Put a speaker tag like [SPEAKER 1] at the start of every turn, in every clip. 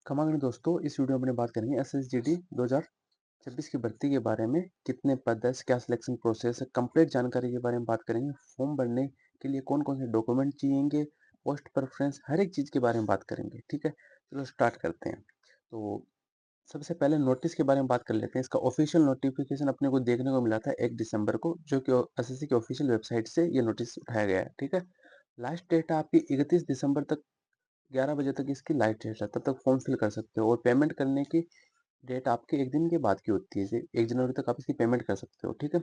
[SPEAKER 1] खमागणी दोस्तों, इस वीडियो में अपने बात करेंगे एसएसजीडी 2026 की भर्ती के बारे में। कितने पद है, क्या सिलेक्शन प्रोसेस है, कंप्लीट जानकारी के बारे में बात करेंगे। फॉर्म भरने के लिए कौन कौन से डॉक्यूमेंट चाहिएंगे, पोस्ट प्रेफरेंस, हर एक चीज के बारे में बात करेंगे। ठीक है, चलो स्टार्ट करते हैं। तो सबसे पहले नोटिस के बारे में बात कर लेते हैं। इसका ऑफिशियल नोटिफिकेशन अपने को देखने को मिला था 1 दिसंबर को, जो कि एसएससी की ऑफिशियल वेबसाइट से ये नोटिस उठाया गया है। ठीक है, लास्ट डेट है आपकी 31 दिसंबर तक, 11 बजे तक इसकी लास्ट डेट है। तब तक फॉर्म फिल कर सकते हो और पेमेंट करने की डेट आपके एक दिन के बाद की होती है। 1 जनवरी तक आप इसकी पेमेंट कर सकते हो। ठीक है,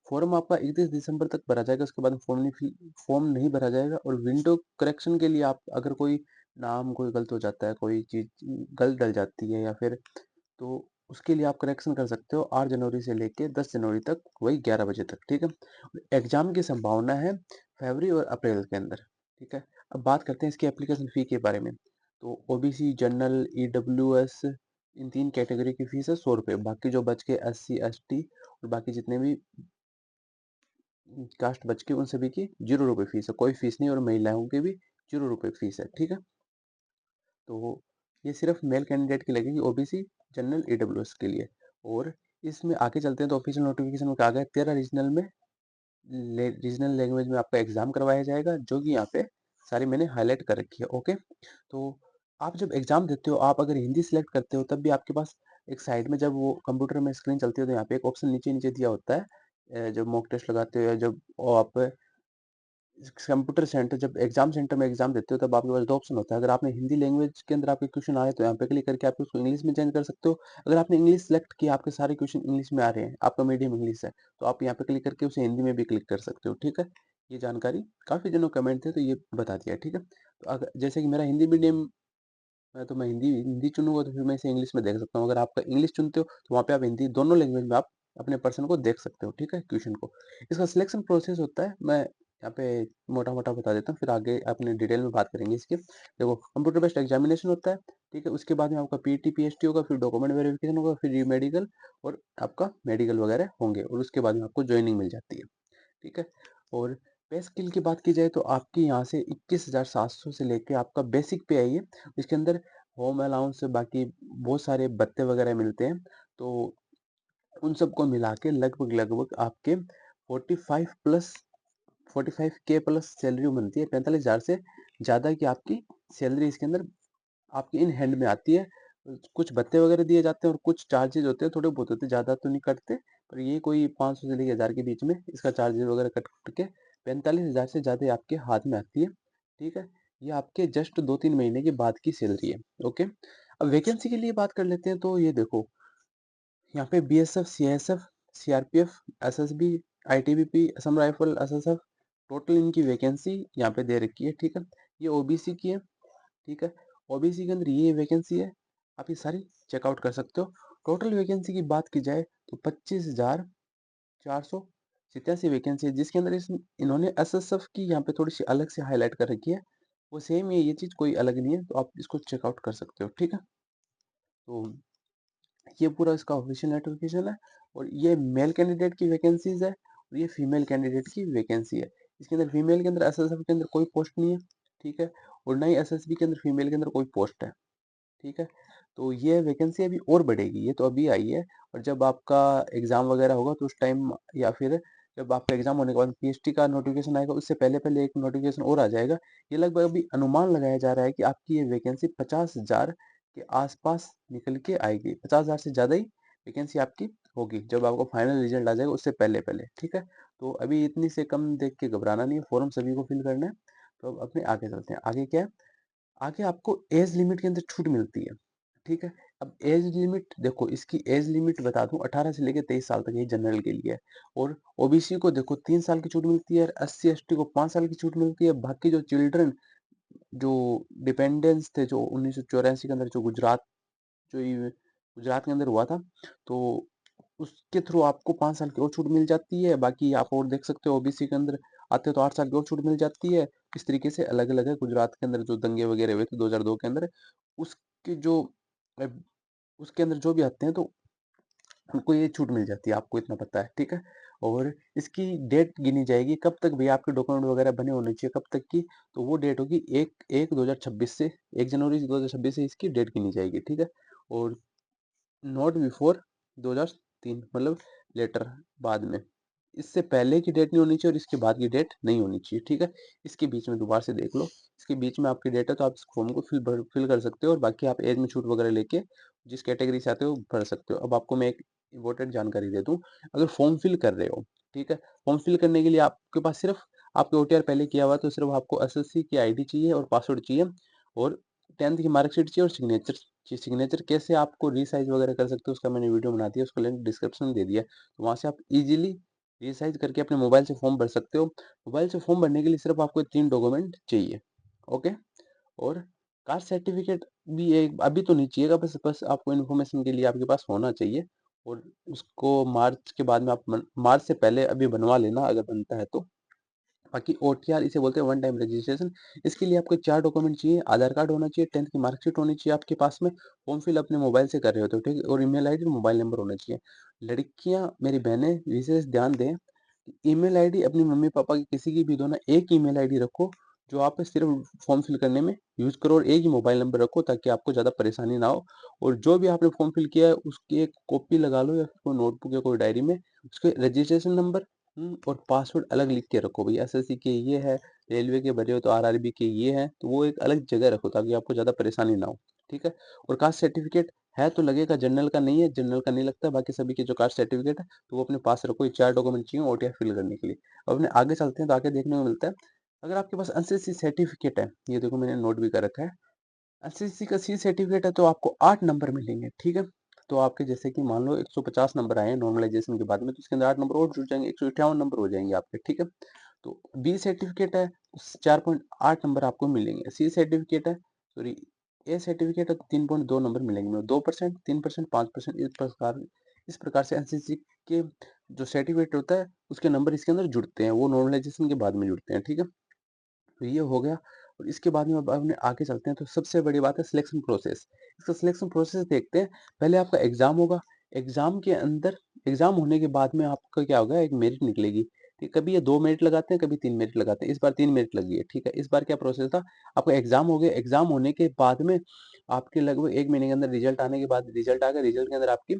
[SPEAKER 1] फॉर्म आपका 31 दिसंबर तक भरा जाएगा। उसके बाद फॉर्म नहीं भरा जाएगा। और विंडो करेक्शन के लिए आप अगर कोई नाम कोई गलत हो जाता है, कोई चीज गलत डल जाती है या फिर, तो उसके लिए आप करेक्शन कर सकते हो 8 जनवरी से लेके 10 जनवरी तक, वही 11 बजे तक। ठीक है, एग्जाम की संभावना है फरवरी और अप्रैल के अंदर। ठीक है, अब बात करते हैं इसकी एप्लीकेशन फ़ी के बारे में। तो ओबीसी, जनरल, ईडब्ल्यूएस, इन 3 कैटेगरी की फ़ीस है ₹100। बाकी जो बच के एससी, एसटी और बाकी जितने भी कास्ट बच के, उन सभी की ₹0 फ़ीस है। कोई फ़ीस नहीं, और महिलाओं की भी ₹0 फ़ीस है। ठीक है, तो ये सिर्फ मेल कैंडिडेट की लगेगी, ओबीसी, जनरल, ईडब्ल्यूएस के लिए। और इसमें आगे चलते हैं तो ऑफिशियल नोटिफिकेशन में कहा गया है 13 रीजनल लैंग्वेज में आपका एग्जाम करवाया जाएगा, जो कि यहाँ पे सारी मैंने हाईलाइट कर रखी है। ओके, तो आप जब एग्जाम देते हो, आप अगर हिंदी सिलेक्ट करते हो, तब भी आपके पास एक साइड में, जब वो कंप्यूटर में स्क्रीन चलती है, तो यहाँ पे एक ऑप्शन नीचे नीचे दिया होता है। जब मॉक टेस्ट लगाते हो या जब वो आप कंप्यूटर सेंटर, जब एग्जाम सेंटर में एग्जाम देते हो, तब आपके पास 2 ऑप्शन होता है। अगर आपने हिंदी लैंग्वेज के अंदर आपके क्वेश्चन आ रहे हैं, तो यहाँ पे क्लिक करके आप उसको इंग्लिश में चेंज कर सकते हो। अगर आपने इंग्लिश सेलेक्ट किया, आपके सारे क्वेश्चन इंग्लिश में आ रहे हैं, आपका मीडियम इंग्लिश है, तो आप यहाँ पे क्लिक करके उसे हिंदी में भी क्लिक कर सकते हो। ठीक है, ये जानकारी काफी जनों कमेंट थे, तो ये बता दिया। ठीक है, तो अगर जैसे कि मेरा हिंदी मीडियम है, तो मैं हिंदी हिंदी चुनूंगा, तो फिर मैं इसे इंग्लिश में देख सकता हूँ। अगर आपका इंग्लिश चुनते हो, तो वहाँ पे आप हिंदी, दोनों लैंग्वेज में आप अपने पर्सन को देख सकते हो। ठीक है, क्वेश्चन को। इसका सिलेक्शन प्रोसेस होता है, मैं यहाँ पे मोटा मोटा बता देता हूँ, फिर आगे अपने डिटेल में बात करेंगे इसकी। देखो, कंप्यूटर बेस्ड एग्जामिनेशन होता है। ठीक है, उसके बाद में आपका पीटी पीएचटी होगा, फिर डॉक्यूमेंट वेरिफिकेशन होगा, फिर रीमेडिकल और आपका मेडिकल वगैरह होंगे, और उसके बाद में आपको ज्वाइनिंग मिल जाती है। ठीक है, और पे स्केल की बात की जाए, तो आपकी यहाँ से 21,700 से लेके आपका बेसिक पे आई है। इसके अंदर होम अलाउंस से बाकी बहुत सारे भत्ते वगैरह मिलते हैं। तो उन सबको मिला के लगभग लगभग आपके 45 प्लस 45 के प्लस सैलरी बनती है। 45,000 से ज़्यादा की आपकी सैलरी इसके अंदर आपके इन हैंड में आती है। कुछ भत्ते वगैरह दिए जाते हैं और कुछ चार्जेस होते हैं, थोड़े बहुत होते हैं, ज़्यादा तो नहीं कटते। पर ये कोई 500 से लेके 1000 के बीच में इसका चार्जेस वगैरह कट के 45,000 से ज़्यादा ये आपके हाथ में आती है। ठीक है, ये आपके जस्ट 2-3 महीने के बाद की सैलरी है। ओके, अब वैकेंसी के लिए बात कर लेते हैं। तो ये देखो, यहाँ पे BSF, CISF, CRPF, SSB, ITBP, Assam rifle, SSF, total इनकी वैकेंसी यहाँ पे दे रखी है। ठीक है, ये ओबीसी की है। ठीक है, ओबीसी के अंदर ये वैकेंसी है, आप ये सारी चेकआउट कर सकते हो। टोटल वैकेंसी की बात की जाए, तो 25,487 वैकेंसी है, जिसके अंदर इन्होंने एसएसएफ की यहाँ पे थोड़ी सी अलग से हाईलाइट कर रखी है। वो सेम ही है, ये चीज कोई अलग नहीं है, तो आप इसको चेकआउट कर सकते हो। ठीक है, तो ये पूरा इसका ऑफिशियल नोटिफिकेशन है। और ये मेल कैंडिडेट की वैकेंसीज है, और ये फीमेल कैंडिडेट की वैकेंसी है। इसके अंदर फीमेल के अंदर, एसएसएफ के अंदर कोई पोस्ट नहीं है। ठीक है, और ना ही एसएसबी के अंदर फीमेल के अंदर कोई पोस्ट है। ठीक है, तो ये वैकेंसी अभी और बढ़ेगी, ये तो अभी आई है। और जब आपका एग्जाम वगैरह होगा, तो उस टाइम, या फिर जब आपका एग्जाम होने के बाद पीएचडी का नोटिफिकेशन आएगा, उससे पहले पहले एक नोटिफिकेशन और आ जाएगा। ये लगभग अभी अनुमान लगाया जा रहा है कि आपकी ये वैकेंसी 50,000 के आसपास निकल के आएगी। 50,000 से ज्यादा ही वैकेंसी आपकी होगी जब आपको फाइनल रिजल्ट आ जाएगा, उससे पहले पहले। ठीक है, तो अभी इतनी से कम देख के घबराना नहीं है, फॉर्म सभी को फिल करना है। तो अब अपने आगे चलते हैं। आगे क्या है, आगे आपको एज लिमिट के अंदर छूट मिलती है। ठीक है, अब एज लिमिट देखो, इसकी एज लिमिट बता दूं, 18 से लेकर 23 साल तक ये जनरल के लिए है। और ओबीसी को देखो 3 साल की छूट मिलती है, और एससी एसटी को 5 साल की छूट मिलती है। बाकी जो चिल्ड्रन, जो डिपेंडेंट्स थे, जो 1984 के अंदर जो जो ये गुजरात के अंदर हुआ था, तो उसके थ्रू आपको 5 साल की और छूट मिल जाती है। बाकी आप और देख सकते हो, ओबीसी के अंदर आते हो तो 8 साल की और छूट मिल जाती है। इस तरीके से अलग-अलग है। गुजरात के अंदर जो दंगे वगैरह हुए थे 2002 के अंदर, उसके जो अ, उसके अंदर जो भी आते हैं, तो उनको ये छूट मिल जाती है, आपको इतना पता है। ठीक है, और इसकी डेट गिनी जाएगी कब तक भैया आपके डॉक्यूमेंट वगैरह बने होने चाहिए कब तक की, तो वो डेट होगी 1/1/2026 से 1 जनवरी 2026 से इसकी डेट गिनी जाएगी, ठीक है? और नॉट बिफोर 2003 मतलब लेटर बाद में। इससे पहले की डेट नहीं होनी चाहिए और इसके बाद की डेट नहीं होनी चाहिए, ठीक है? इसके बीच में दोबारा से देख लो, इसके बीच में आपकी डेट है तो आप इस फॉर्म को फिल कर सकते हो और बाकी आप एज में छूट वगैरह लेके जिस कैटेगरी से आते हो भर सकते हो। अब आपको मैं एक इम्पोर्टेंट जानकारी दे दूँ, अगर फॉर्म फिल कर रहे हो, ठीक है? फॉर्म फिल करने के लिए आपके पास सिर्फ आपके ओटीआर पहले किया हुआ है तो सिर्फ आपको एसएससी की आईडी चाहिए और पासवर्ड चाहिए और 10th की मार्कशीट चाहिए और सिग्नेचर चाहिए। सिग्नेचर कैसे आपको रीसाइज़ वगैरह कर सकते हो उसका मैंने वीडियो बना दिया, उसका लिंक डिस्क्रिप्शन में दे दिया है। तो वहाँ से आप ईज़िली रीसाइज़ करके अपने मोबाइल से फॉर्म भर सकते हो। मोबाइल से फॉर्म भरने के लिए सिर्फ आपको 3 डॉक्यूमेंट चाहिए, ओके? और कास्ट सर्टिफ़िकेट भी एक अभी तो नहीं चाहिएगा, बस बस आपको इन्फॉर्मेशन के लिए आपके पास होना चाहिए और उसको मार्च के बाद में आप मार्च से पहले अभी बनवा लेना अगर बनता है तो। बाकी ओटीआर इसे बोलते हैं वन टाइम रजिस्ट्रेशन। इसके लिए आपको 4 डॉक्यूमेंट चाहिए, आधार कार्ड होना चाहिए, 10th की मार्कशीट होनी चाहिए आपके पास में, फॉर्म फिल अपने मोबाइल से कर रहे होते हो, ठीक है? और ईमेल आईडी और मोबाइल नंबर होना चाहिए। लड़कियां मेरी बहनें विशेष ध्यान दें, ईमेल आईडी अपनी मम्मी-पापा की किसी की भी दो ना, एक ईमेल आईडी रखो जो आप सिर्फ फॉर्म फिल करने में यूज़ करो और एक ही मोबाइल नंबर रखो ताकि आपको ज़्यादा परेशानी ना हो। और जो भी आपने फॉर्म फिल किया है उसकी एक कॉपी लगा लो या फिर कोई नोटबुक या कोई डायरी में, उसके रजिस्ट्रेशन नंबर और पासवर्ड अलग लिख के रखो भई एसएससी के ये है, रेलवे के भरे हो तो आरआरबी के ये हैं, तो वो एक अलग जगह रखो ताकि आपको ज़्यादा परेशानी ना हो, ठीक है? और कास्ट सर्टिफ़िकेट है तो लगेगा, जनरल का नहीं है, जनरल का नहीं लगता, बाकी सभी के जो कास्ट सर्टिफ़िकेट है तो वो अपने पास रखो, ये 4 डॉक्यूमेंट चाहिए ओटीआर फिल करने के लिए। अब अपने आगे चलते हैं तो आगे देखने को मिलता है, अगर आपके पास एनसीसी सर्टिफ़िकेट है, ये देखो मैंने नोट भी कर रखा है, एनसीसी का सी सर्टिफ़िकेट है तो आपको 8 नंबर मिलेंगे, ठीक है? तो आपके जैसे कि मान लो 150 नंबर आए हैं नॉर्मलाइज़ेशन के बाद में, तो इसके अंदर 8 नंबर और जुड़ जाएँगे, 158 नंबर हो जाएँगे आपके, ठीक है? तो बी सर्टिफ़िकेट है, 4.8 नंबर आपको मिलेंगे, सी सर्टिफ़िकेट है सॉरी ए सर्टिफ़िकेट है तो 3.2 नंबर मिलेंगे, मतलब 2%, 3%, 5% इस प्रकार से एनसीसी के जो सर्टिफ़िकेट होता है, उसके नंबर इसके अंदर जुड़ते हैं, वो नॉर्मलाइज़ेशन के बाद में जुड़ते हैं, ठीक है? तो ये हो गया और इसके बाद में अब अपने आगे चलते हैं तो सबसे बड़ी बात है सिलेक्शन प्रोसेस। इसका सिलेक्शन प्रोसेस देखते हैं। पहले आपका एग्ज़ाम होगा, एग्ज़ाम के अंदर एग्ज़ाम होने के बाद में आपका क्या होगा एक मेरिट निकलेगी। ठीक, कभी ये 2 मेरिट लगाते हैं, कभी 3 मेरिट लगाते हैं। इस बार 3 मेरिट लगी है, ठीक है। इस बार क्या प्रोसेस था, आपका एग्ज़ाम हो गया, एग्ज़ाम होने के बाद में आपके लगभग 1 महीने के अंदर रिज़ल्ट आने के बाद रिज़ल्ट आ गया, रिज़ल्ट के अंदर आपकी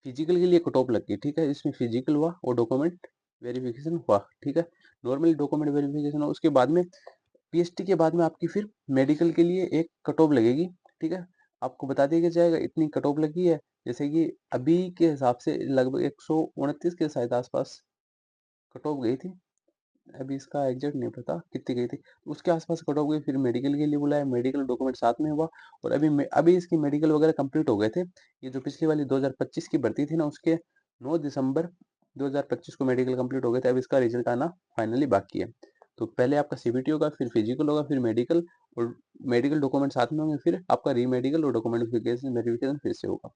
[SPEAKER 1] फिजिकल के लिए कट ऑफ लग गई, ठीक है? इसमें फिजिकल हुआ और डॉक्यूमेंट वेरिफिकेशन हुआ, ठीक है? नॉर्मली डॉक्यूमेंट वेरिफिकेशन हुआ, उसके बाद में पीएचडी के बाद में आपकी फिर मेडिकल के लिए एक कट ऑफ लगेगी, ठीक है? आपको बता दिया जाएगा इतनी कट ऑफ लगी है, जैसे कि अभी के हिसाब से लगभग 129 के शायद आस-पास कट ऑफ गई थी। अभी इसका एग्ज़ैक्ट नहीं पता कितनी गई थी। उसके आस-पास कट ऑफ गई, फिर मेडिकल के लिए बुलाया, मेडिकल डॉक्यूमेंट साथ में हुआ और अभी इसकी मेडिकल वगैरह कंप्लीट हो गए थे। ये जो पिछली वाली 2025 की भर्ती थी ना, उसके 9 दिसंबर 2025 को मेडिकल कंप्लीट हो गए थे। अब इसका रिज़ल्ट आना फाइनली बाकी है। तो पहले आपका सीबीटी होगा, फिर फिजिकल होगा, फिर मेडिकल और मेडिकल डॉक्यूमेंट साथ में होंगे, फिर आपका री-मेडिकल और डॉक्यूमेंट वेरिफिकेशन फिर से होगा।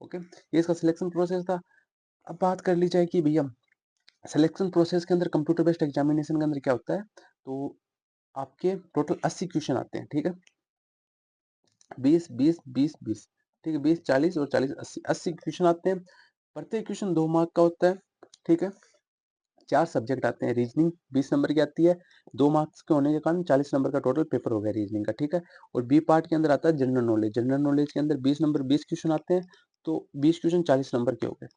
[SPEAKER 1] ओके, ये इसका सिलेक्शन प्रोसेस था। अब बात कर ली जाए कि भैया सिलेक्शन प्रोसेस के अंदर कंप्यूटर बेस्ड एग्जामिनेशन के अंदर क्या होता है, तो आपके टोटल 80 क्वेश्चन आते हैं, ठीक है? 20, 20, 20, 20, ठीक है? 20, 40 और 40, 80, 80 क्वेश्चन आते हैं। प्रत्येक क्वेश्चन 2 मार्क का होता है, ठीक है? 4 सब्जेक्ट आते हैं, रीजनिंग 20 नंबर की आती है, 2 मार्क्स के होने के कारण 40 नंबर का टोटल पेपर हो गया रीजनिंग का, ठीक है? और बी पार्ट के अंदर आता है जनरल नॉलेज, जनरल नॉलेज के अंदर 20 नंबर 20 क्वेश्चन आते हैं, तो 20 क्वेश्चन 40 नंबर के हो गए।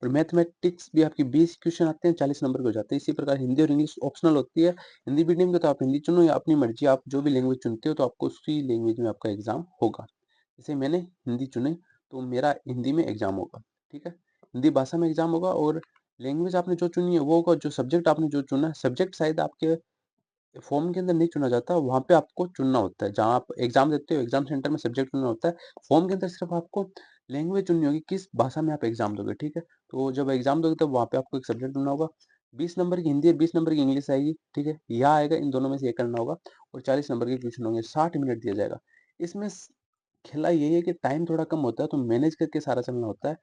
[SPEAKER 1] और मैथमेटिक्स भी आपकी 20 क्वेश्चन आते हैं, 40 नंबर के हो जाते हैं। इसी प्रकार हिंदी और इंग्लिश ऑप्शनल होती है। हिंदी मीडियम के तो आप हिंदी चुनो या अपनी मर्ज़ी, आप जो भी लैंग्वेज चुनते हो तो आपको उसी लैंग्वेज में आपका एग्ज़ाम होगा। जैसे मैंने हिंदी चुनी तो मेरा हिंदी में एग्ज़ाम होगा, ठीक है? हिंदी भाषा में एग्ज़ाम होगा और लैंग्वेज आपने जो चुनी है वो होगा, जो सब्जेक्ट आपने जो चुना है, सब्जेक्ट शायद आपके फॉर्म के अंदर नहीं चुना जाता, वहाँ पे आपको चुनना होता है। जहाँ आप एग्ज़ाम देते हो, एग्ज़ाम सेंटर में सब्जेक्ट चुनना होता है। फॉर्म के अंदर सिर्फ़ आपको लैंग्वेज चुननी होगी, किस भाषा में आप एग्ज़ाम दोगे, ठीक है? तो जब एग्ज़ाम दोगे तब वहाँ पे आपको एक सब्जेक्ट चुनना होगा। 20 नंबर की हिंदी है, 20 नंबर की इंग्लिश आएगी, ठीक है? या आएगा, इन दोनों में से एक करना होगा और 40 नंबर के क्वेश्चन होंगे, 60 मिनट दिया जाएगा। इसमें खेला यही है कि टाइम थोड़ा कम होता है तो मैनेज करके सारा चलना होता है।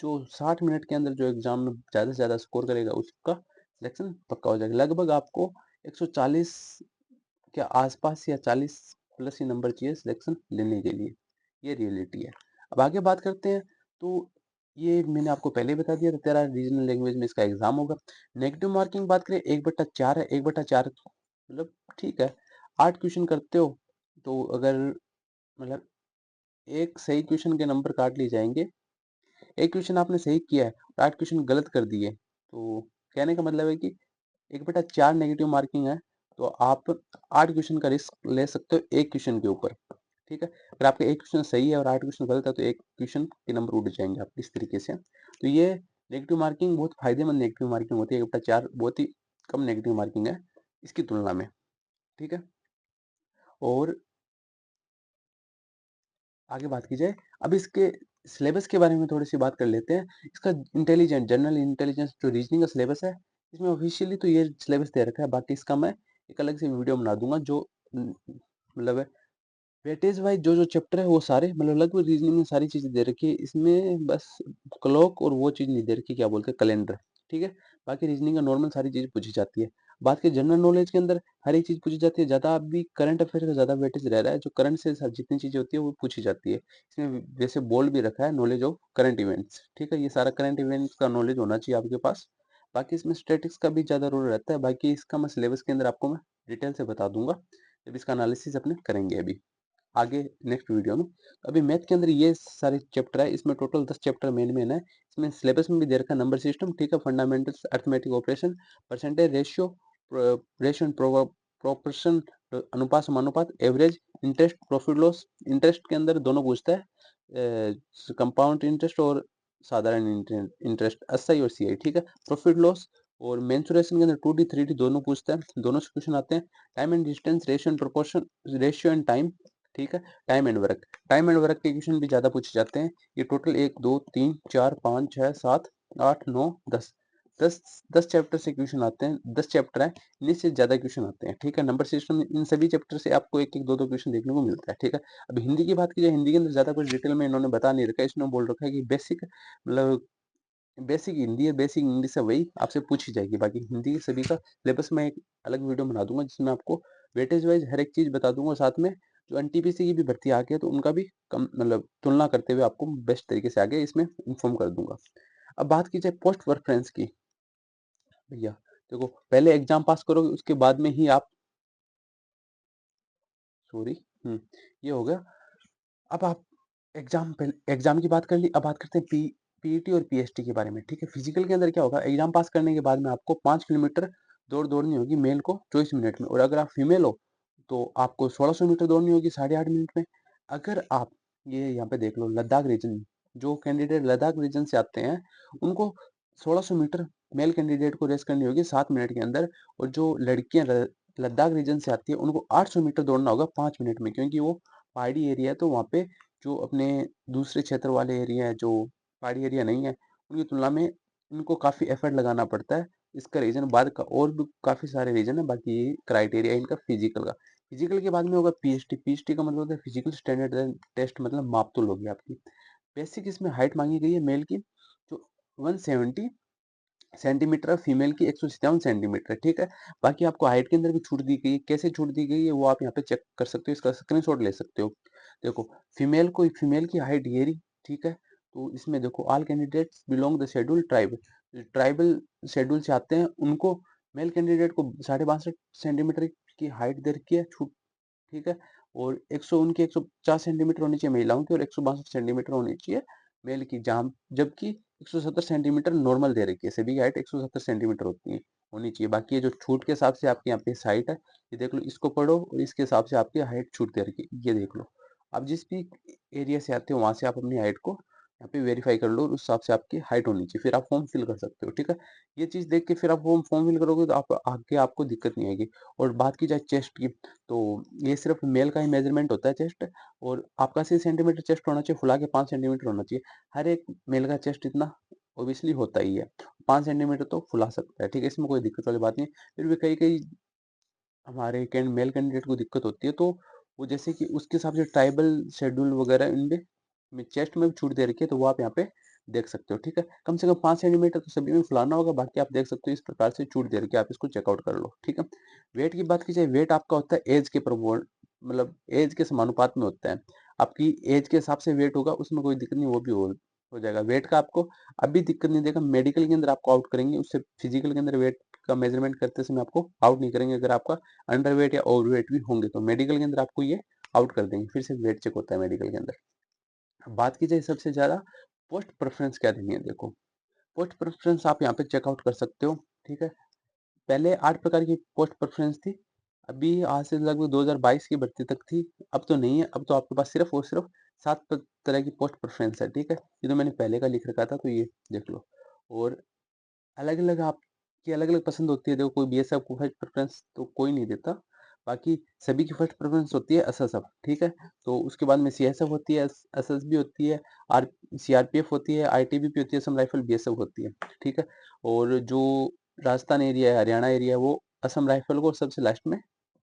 [SPEAKER 1] जो 60 मिनट के अंदर जो एग्ज़ाम में ज़्यादा से ज़्यादा स्कोर करेगा उसका सिलेक्शन पक्का हो जाएगा। लगभग आपको 140 के आसपास या 40 प्लस ही नंबर चाहिए सिलेक्शन लेने के लिए, ये रियलिटी है। अब आगे बात करते हैं तो ये मैंने आपको पहले ही बता दिया था, तेरा रीजनल लैंग्वेज में इसका एग्जाम होगा। नेगेटिव मार्किंग बात करें, 1/4 है, 1/4 मतलब ठीक है, 8 क्वेश्चन करते हो तो अगर मतलब एक सही क्वेश्चन के नंबर काट लिए जाएंगे। एक क्वेश्चन आपने सही किया है और 8 क्वेश्चन गलत कर दिए, तो कहने का मतलब है कि 1/4 नेगेटिव मार्किंग है, तो आप 8 क्वेश्चन का रिस्क ले सकते हो एक क्वेश्चन के ऊपर। ठीक है, अगर आपका एक क्वेश्चन सही है और 8 क्वेश्चन गलत है तो एक क्वेश्चन के नंबर उड़ जाएंगे आप इस तरीके से। तो ये नेगेटिव मार्किंग बहुत फायदेमंद नेगेटिव मार्किंग होती है, 1/4 बहुत ही कम नेगेटिव मार्किंग है इसकी तुलना में। ठीक है, और आगे बात की जाए, अब इसके सिलेबस के बारे में थोड़ी सी बात कर लेते हैं। इसका इंटेलिजेंट जनरल इंटेलिजेंस जो रीजनिंग का सिलेबस है, इसमें ऑफिशियली तो ये सिलेबस दे रखा है, बाकी इसका मैं एक अलग से वीडियो बना दूंगा जो मतलब वेटेज वाइज जो जो चैप्टर है वो सारे मतलब लगभग रीजनिंग में सारी चीजें दे रखी है, इसमें बस क्लॉक और वो चीज नहीं दे रखी, क्या बोलते हैं, कैलेंडर। ठीक है, बाकी रीजनिंग का नॉर्मल सारी चीजें पूछी जाती है। बात की जनरल नॉलेज के अंदर हर एक चीज पूछी जाती है, ज्यादा अभी करंट अफेयर का ज्यादा वेटेज रह रहा है, जो करंट से जितनी चीजें होती है वो पूछी जाती है। इसमें वैसे बोल्ड भी रखा है नॉलेज ऑफ करंट इवेंट्स। ठीक है, ये सारा करंट इवेंट्स का नॉलेज होना चाहिए आपके पास। बाकी इसमें स्टेटिक्स का भी ज्यादा रोल रहता है, बाकी इसका मैं सिलेबस के अंदर आपको मैं डिटेल से बता दूंगा जब इसका एनालिसिस अपने करेंगे अभी आगे नेक्स्ट वीडियो में। अभी मैथ के अंदर ये सारे चैप्टर है, इसमें टोटल 10 चैप्टर मेन है। इसमें सिलेबस में भी दे रखा है नंबर सिस्टम, ठीक है, fundamentals, arithmetic operation, percentage, ratio, ratio proportion, अनुपात समानुपात, average, interest, profit loss. Interest के अंदर दोनों पूछता है, कंपाउंड इंटरेस्ट और साधारण इंटरेस्ट, एसआई और सीआई। ठीक है, प्रॉफिट लॉस और मेंसुरेशन के अंदर 2D 3D दोनों पूछता है, दोनों से क्वेश्चन आते हैं। Time and distance, ratio and proportion, ratio and time. ठीक है, टाइम एंड वर्क के क्वेश्चन भी ज्यादा पूछे जाते हैं। ये टोटल 1 2 3 4 5 6 7 8 9 10 10 10 चैप्टर से क्वेश्चन आते हैं, 10 चैप्टर है, इन्हीं से ज्यादा क्वेश्चन आते हैं। ठीक है, नंबर सिस्टम इन सभी चैप्टर से आपको एक एक दो दो क्वेश्चन देखने को मिलता है। ठीक है, अब हिंदी की बात की जाए, हिंदी के अंदर ज्यादा कुछ डिटेल में इन्होंने बता नहीं रखा है, इसने बोल रखा है कि बेसिक मतलब बेसिक हिंदी है, बेसिक इंग्लिश है, वही आपसे पूछी जाएगी। बाकी हिंदी के सभी का सिलेबस मैं एक अलग वीडियो बना दूंगा जिसमें आपको वेटेज वाइज हर एक चीज बता दूंगा, और साथ में जो एनटीपीसी की भी भर्ती आ गई है तो उनका भी कम मतलब तुलना करते हुए आपको बेस्ट तरीके से आगे इसमें इन्फॉर्म कर दूंगा। अब बात की जाए पोस्ट प्रेफरेंस की, भैया देखो, पहले एग्जाम पास करोगे उसके बाद में ही आप, सॉरी, ये हो गया। अब आप एग्जाम की बात कर ली, अब बात करते हैं पीईटी और पीएसटी के बारे में। ठीक है, फिजिकल के अंदर क्या होगा, एग्जाम पास करने के बाद में आपको 5 किलोमीटर दौड़नी होगी मेल को 24 मिनट में, और अगर आप फीमेल हो तो आपको 1600 मीटर दौड़नी होगी 8.5 मिनट में। अगर आप ये यहाँ पे देख लो, लद्दाख रीजन, जो कैंडिडेट लद्दाख रीजन से आते हैं उनको 1600 मीटर मेल कैंडिडेट को रेस करनी होगी 7 मिनट के अंदर, और जो लड़कियां लद्दाख रीजन से आती है उनको 800 मीटर दौड़ना होगा 5 मिनट में, क्योंकि वो पहाड़ी एरिया है, तो वहाँ पे जो अपने दूसरे क्षेत्र वाले एरिया है जो पहाड़ी एरिया नहीं है उनकी तुलना में इनको काफ़ी एफर्ट लगाना पड़ता है। इसका रीज़न बाद का और भी काफ़ी सारे रीज़न है, बाकी ये क्राइटेरिया इनका फिजिकल का। फिजिकल के बाद में होगा पीएचटी। पीएचटी का मतलब होता है फिजिकल स्टैंडर्ड टेस्ट, मतलब मापतोल होगी आपकी। बेसिक इसमें हाइट मांगी गई है मेल की जो 170 सेंटीमीटर, फीमेल की 157 सेंटीमीटर। ठीक है, बाकी आपको हाइट के अंदर भी छूट दी गई है, कैसे छूट दी गई है वो आप यहाँ पे चेक कर सकते हो, इसका स्क्रीनशॉट ले सकते हो। देखो, फीमेल की हाइट ये रही। ठीक है, तो इसमें देखो, all candidates belong the schedule tribe, tribal schedule से आते हैं उनको मेल कैंडिडेट को 62.5 सेंटीमीटर की हाइट दे रखी है छूट। ठीक है, और 100 उनकी 150 सेंटीमीटर होनी चाहिए महिलाओं की, और 162 सेंटीमीटर होनी चाहिए मेल की, जहाँ जबकि 170 सेंटीमीटर नॉर्मल दे रखी है, सभी की हाइट 170 सेंटीमीटर होनी चाहिए। बाकी ये जो छूट के हिसाब से आपके यहाँ पे हाइट है, ये देख लो, इसको पढ़ो और इसके हिसाब से आपकी हाइट छूट दे रखी है, ये देख लो। आप जिस भी एरिया से आते हो वहां से आप अपनी हाइट को यहाँ पे वेरीफाई कर लो, और उस हिसाब से आपकी हाइट होनी चाहिए, फिर आप फॉर्म फिल कर सकते हो। ठीक है, ये चीज देख के फिर आप फॉर्म फिल करोगे तो आप आगे आपको दिक्कत नहीं आएगी। और बात की जाए चेस्ट की, तो ये सिर्फ मेल का ही मेजरमेंट होता है चेस्ट, और आपका 80 सेंटीमीटर चेस्ट होना चाहिए, फुला के 5 सेंटीमीटर होना चाहिए। हर एक मेल का चेस्ट इतना ओबियसली होता ही है, 5 सेंटीमीटर तो फुला सकता है। ठीक है, इसमें कोई दिक्कत वाली बात नहीं। फिर भी कई कई हमारे मेल कैंडिडेट को दिक्कत होती है, तो वो जैसे कि उसके हिसाब से ट्राइबल शेड्यूल वगैरह इनमें में चेस्ट में भी छूट दे रखी है, तो वो आप यहाँ पे देख सकते हो। ठीक है, कम से कम 5 सेंटीमीटर तो सभी में फुलाना होगा, बाकी आप देख सकते हो इस प्रकार से छूट दे रखी है, आप इसको चेकआउट कर लो। ठीक है, वेट की बात की जाए, वेट आपका होता है एज के प्रमोट मतलब एज के समानुपात में होता है, आपकी एज के हिसाब से वेट होगा, उसमें कोई दिक्कत नहीं, वो भी हो हो जाएगा। वेट का आपको अभी दिक्कत नहीं देगा, मेडिकल के अंदर आपको आउट करेंगे, उससे फिजिकल के अंदर वेट का मेजरमेंट करते समय आपको आउट नहीं करेंगे। अगर आपका अंडरवेट या ओवरवेट भी होंगे तो मेडिकल के अंदर आपको ये आउट कर देंगे, फिर से वेट चेक होता है मेडिकल के अंदर। अब बात की जाए सबसे ज़्यादा पोस्ट प्रेफ़रेंस क्या देनी है, देखो, पोस्ट प्रेफ़रेंस आप यहाँ पे चेकआउट कर सकते हो, ठीक है? पहले 8 प्रकार की पोस्ट प्रेफ़रेंस थी, अभी आज से लगभग 2022 की भर्ती तक थी, अब तो नहीं है, अब तो आपके पास सिर्फ़ और सिर्फ़ 7 तरह की पोस्ट प्रेफ़रेंस है, ठीक है? ये तो मैंने पहले का लिख रखा था, तो ये देख लो। और अलग-अलग आपकी अलग-अलग पसंद होती है, देखो कोई बीएसएफ को फर्स्ट प्रेफ़रेंस तो कोई नहीं देता, बाकी सभी की फर्स्ट प्रेफ़रेंस होती है एसएसएफ, ठीक है? तो उसके बाद में सीएसएफ होती है, एसएसबी होती है, आर सीआरपीएफ होती है, आईटीबीपी होती है, असम राइफ़ल बीएसएफ होती है, ठीक है? और जो राजस्थान एरिया है, हरियाणा एरिया है, वो असम राइफ़ल को सबसे लास्ट में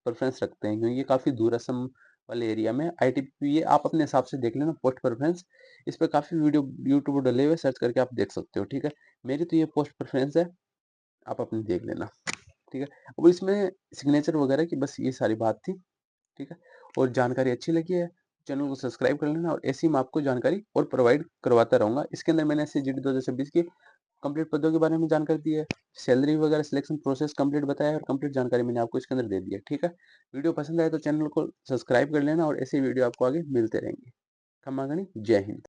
[SPEAKER 1] प्रेफ़रेंस रखते हैं, क्योंकि ये काफ़ी दूर असम वाले एरिया में आईटीबीपी, ये आप अपने हिसाब से देख लेना पोस्ट प्रेफ़रेंस, इस पे काफ़ी वीडियो यूट्यूब पे डले हुए हैं, सर्च करके आप देख सकते हो, ठीक है? मेरी तो ये पोस्ट प्रेफ़रेंस है, आप अपनी देख लेना, ठीक है? अब इसमें सिग्नेचर वगैरह की बस ये सारी बात थी, ठीक है? और जानकारी अच्छी लगी है, चैनल को सब्सक्राइब कर लेना, और ऐसी मैं आपको जानकारी और प्रोवाइड करवाता रहूँगा। इसके अंदर मैंने एसएसजीडी 2026 की कंप्लीट पदों के बारे में जानकारी दी है, सैलरी वगैरह सिलेक्शन प्रोसेस कंप्लीट बताया है, और कंप्लीट जानकारी मैंने आपको इसके अंदर दे दी है, ठीक है? वीडियो पसंद आए तो चैनल को सब्सक्राइब कर लेना, और ऐसे वीडियो आपको आगे मिलते रहेंगे। खमा गणी, जय हिंद।